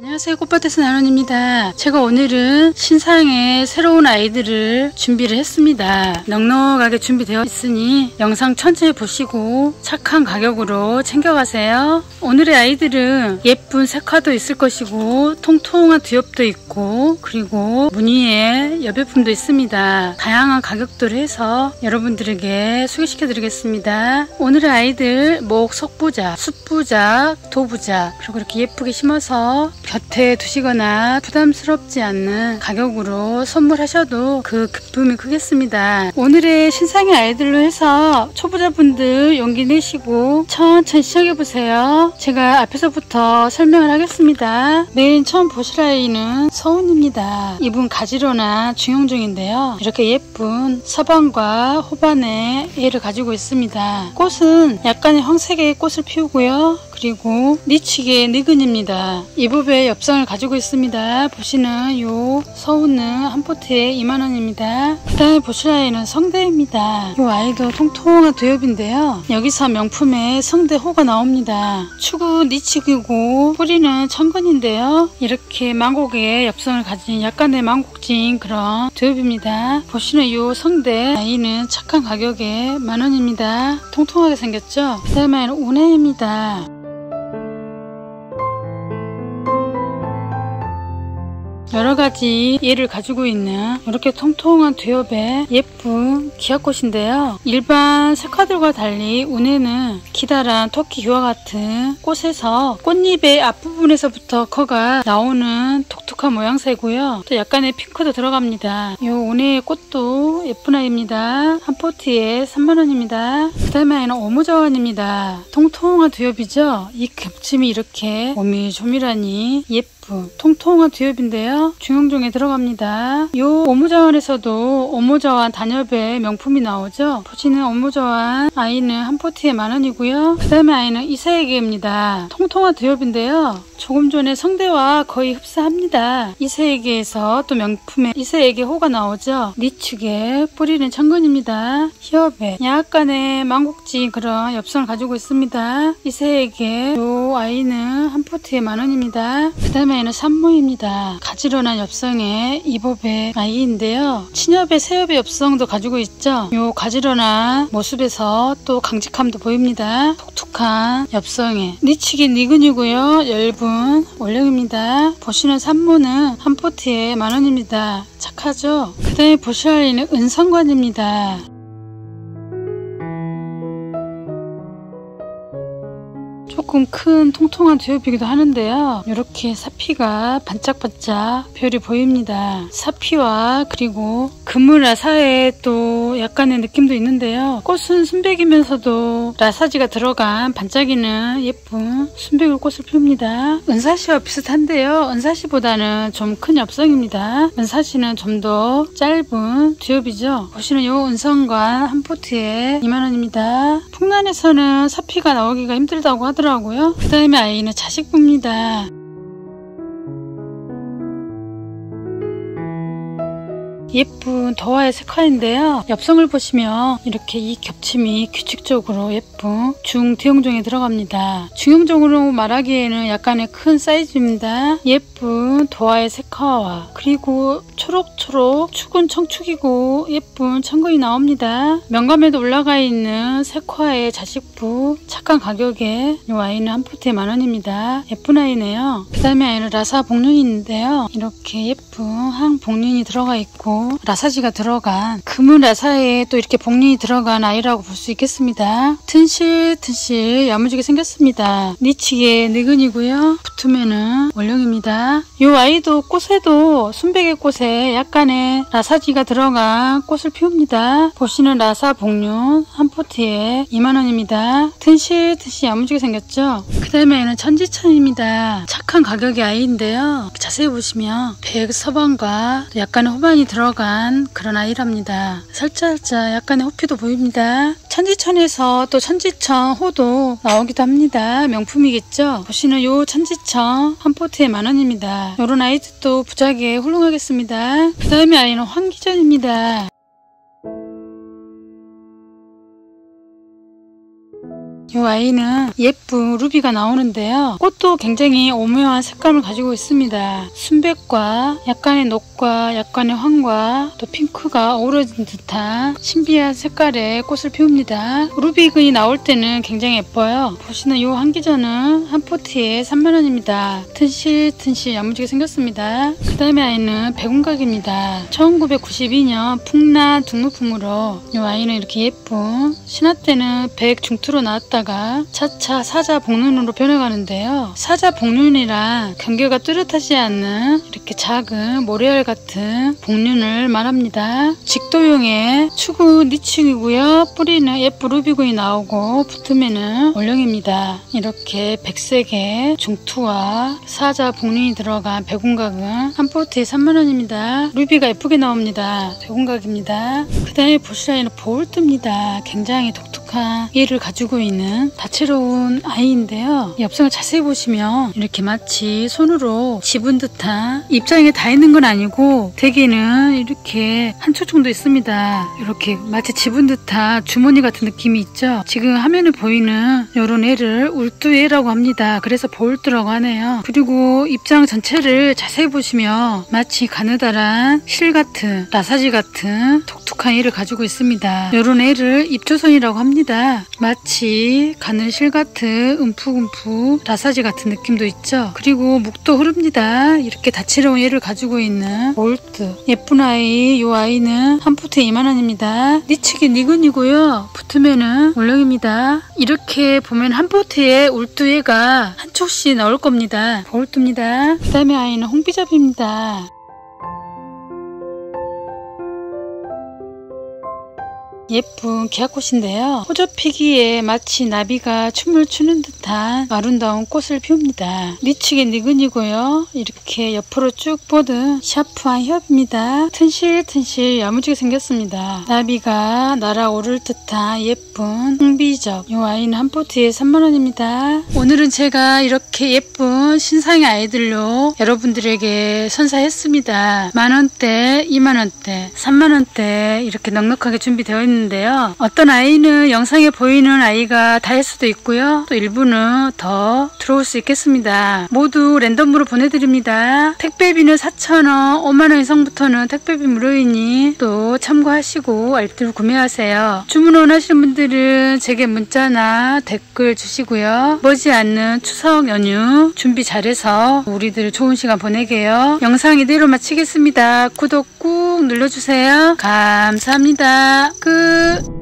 안녕하세요, 꽃밭에서 나눈입니다. 제가 오늘은 신상의 새로운 아이들을 준비를 했습니다. 넉넉하게 준비되어 있으니 영상 천천히 보시고 착한 가격으로 챙겨가세요. 오늘의 아이들은 예쁜 색화도 있을 것이고 통통한 뒤엽도 있고 그리고 무늬의 여배품도 있습니다. 다양한 가격대로 해서 여러분들에게 소개시켜 드리겠습니다. 오늘의 아이들 목 석부작, 숫부작, 도부작 그리고 이렇게 예쁘게 심어서 곁에 두시거나 부담스럽지 않는 가격으로 선물하셔도 그 기쁨이 크겠습니다. 오늘의 신상의 아이들로 해서 초보자분들 용기 내시고 천천히 시작해보세요. 제가 앞에서부터 설명을 하겠습니다. 맨 처음 보실 아이는 서운입니다. 이분 가지런한 중형종인데요. 이렇게 예쁜 서반과 호반의 애를 가지고 있습니다. 꽃은 약간의 황색의 꽃을 피우고요. 그리고 니치게 니근입니다. 이 부분에 엽성을 가지고 있습니다. 보시는 요 서우는 한 포트에 2만원입니다. 그 다음에 보실 아이는 성대입니다. 요 아이도 통통한 두엽인데요. 여기서 명품의 성대호가 나옵니다. 축은 니치기고 뿌리는 천근인데요. 이렇게 망곡의 엽성을 가진 약간의 망곡진 그런 두엽입니다. 보시는 요 성대 아이는 착한 가격에 만원입니다. 통통하게 생겼죠? 그 다음에 운해입니다. 여러가지 얘를 가지고 있는 이렇게 통통한 두엽의 예쁜 기아꽃인데요. 일반 색화들과 달리 운해는 기다란 토끼 효와 같은 꽃에서 꽃잎의 앞부분에서부터 커가 나오는 독특한 모양새고요. 또 약간의 핑크도 들어갑니다. 이 운해의 꽃도 예쁜 아이입니다. 한 포트에 3만원입니다. 그 다음에 아이는 오무자완입니다. 통통한 두엽이죠. 이 겹침이 이렇게 오밀조밀하니 예쁜 통통한 두엽인데요. 중형종에 들어갑니다. 요 오무자완에서도 오무자완 단엽의 명품이 나오죠. 보시는 오무자완 아이는 한 포트에 만원이고요. 그 다음에 아이는 이세에게입니다. 통통한 두엽인데요. 조금 전에 성대와 거의 흡사합니다. 이세에게에서 또 명품의 이세에게 호가 나오죠. 니축에 뿌리는 천근입니다. 히엽에 약간의 망곡진 그런 엽성을 가지고 있습니다. 이세에게 요 아이는 한 포트에 만원입니다. 그 다음에 아이는 산모입니다. 가지런한 엽성의 이법의 아이인데요. 친엽의 새엽의 엽성도 가지고 있죠. 요 가지런한 모습에서 또 강직함도 보입니다. 독특한 엽성의 니치기 니근이고요. 얇은 원령입니다. 보시는 산모는 한 포트에 만원입니다. 착하죠? 그 다음에 보실 아이는 은성관입니다. 조금 큰 통통한 두엽이기도 하는데요. 이렇게 사피가 반짝반짝 별이 보입니다. 사피와 그리고 그물라사에 또 약간의 느낌도 있는데요. 꽃은 순백이면서도 라사지가 들어간 반짝이는 예쁜 순백을 꽃을 피웁니다. 은사시와 비슷한데요. 은사시보다는 좀 큰 엽성입니다. 은사시는 좀 더 짧은 두엽이죠. 보시는 요 은성관 한 포트에 2만원입니다. 풍란에서는 사피가 나오기가 힘들다고 하더라고요. 그 다음에 아이는 자식부입니다. 예쁜 도화의 색화인데요. 엽성을 보시면 이렇게 이 겹침이 규칙적으로 예쁜 중대형종에 들어갑니다. 중형종으로 말하기에는 약간의 큰 사이즈입니다. 예쁜 도화의 색화와 그리고 초록초록 축은 청축이고 예쁜 천근이 나옵니다. 명감에도 올라가 있는 색화의 자식부 착한 가격에 이 아이는 한 포트에 만원입니다. 예쁜 아이네요. 그 다음에 아이는 라사 복륜인데요. 이렇게 예쁜 항 복륜이 들어가 있고 라사지가 들어간 금은 라사에 또 이렇게 복륜이 들어간 아이라고 볼 수 있겠습니다. 튼실튼실 야무지게 생겼습니다. 니치게 니근이고요. 붙으면은 원령입니다. 이 아이도 꽃에도 순백의 꽃에 약간의 라사지가 들어간 꽃을 피웁니다. 보시는 라사 복륜 한 포트에 2만원입니다. 튼실튼실 야무지게 생겼죠. 그 다음에 아이는 천지천입니다. 착한 가격의 아이인데요. 자세히 보시면 백서반과 약간의 호반이 들어간 그런 아이랍니다. 살짝 약간의 호피도 보입니다. 천지천에서 또 천지천 호도 나오기도 합니다. 명품이겠죠. 보시는 요 천지천 한 포트에 만원입니다. 요런 아이들도 부작에 훌륭하겠습니다. 그 다음에 아이는 황기전입니다. 이 아이는 예쁜 루비가 나오는데요. 꽃도 굉장히 오묘한 색감을 가지고 있습니다. 순백과 약간의 녹과 약간의 황과 또 핑크가 어우러진 듯한 신비한 색깔의 꽃을 피웁니다. 루비근이 나올 때는 굉장히 예뻐요. 보시는 이 한기전은 한 포트에 30,000원입니다. 튼실튼실 야무지게 생겼습니다. 그 다음에 아이는 백운각입니다. 1992년 풍란 등록품으로 이 아이는 이렇게 예쁜 신화 때는 백중투로 나왔다가 차차 사자 복륜으로 변해가는데요. 사자 복륜이란 경계가 뚜렷하지 않는 이렇게 작은 모래알 같은 복륜을 말합니다. 직도용의 추구 니칭이고요. 뿌리는 예쁜 루비군이 나오고 붙으면은 올령입니다. 이렇게 백색의 중투와 사자 복륜이 들어간 백운각은 한 포트에 30,000원입니다. 루비가 예쁘게 나옵니다. 백운각입니다. 그 다음에 보실 아이는 보울트입니다. 굉장히 독특한 예를 가지고 있는 다채로운 아이인데요. 이 엽성을 자세히 보시면 이렇게 마치 손으로 집은 듯한 입장에 다 있는 건 아니고 대개는 이렇게 한 쪽 정도 있습니다. 이렇게 마치 집은 듯한 주머니 같은 느낌이 있죠. 지금 화면에 보이는 이런 애를 울뚜애라고 합니다. 그래서 보울트라고 하네요. 그리고 입장 전체를 자세히 보시면 마치 가느다란 실 같은 라사지 같은 독특한 애를 가지고 있습니다. 이런 애를 입조선이라고 합니다. 마치 가는 실 같은 움푹움푹 라사지 같은 느낌도 있죠. 그리고 목도 흐릅니다. 이렇게 다채로운 애를 가지고 있는 보울트. 예쁜 아이. 이 아이는 한 포트에 20,000원입니다. 니치기 니근이고요. 붙으면은 올령입니다. 이렇게 보면 한 포트에 울뚜애가 한 촉씩 나올 겁니다. 보울트입니다. 그 다음에 아이는 홍비잡입니다. 예쁜 기아꽃인데요. 호접피기에 마치 나비가 춤을 추는 듯한 아름다운 꽃을 피웁니다. 니치게 니근이고요. 이렇게 옆으로 쭉 뻗은 샤프한 협입니다. 튼실튼실 야무지게 생겼습니다. 나비가 날아오를 듯한 예쁜 홍비접. 이 아이는 한 포트에 30,000원입니다. 오늘은 제가 이렇게 예쁜 신상의 아이들로 여러분들에게 선사했습니다. 만원대, 2만원대, 3만원대 이렇게 넉넉하게 준비되어 있는 데요. 어떤 아이는 영상에 보이는 아이가 다일 수도 있고요. 또 일부는 더 들어올 수 있겠습니다. 모두 랜덤으로 보내드립니다. 택배비는 4,000원, 5만원 이상부터는 택배비 무료이니 또 참고하시고 알뜰 구매하세요. 주문 원하시는 분들은 제게 문자나 댓글 주시고요. 머지않는 추석 연휴 준비 잘해서 우리들 좋은 시간 보내게요. 영상 이대로 마치겠습니다. 구독 꾹 눌러주세요. 감사합니다. 끝.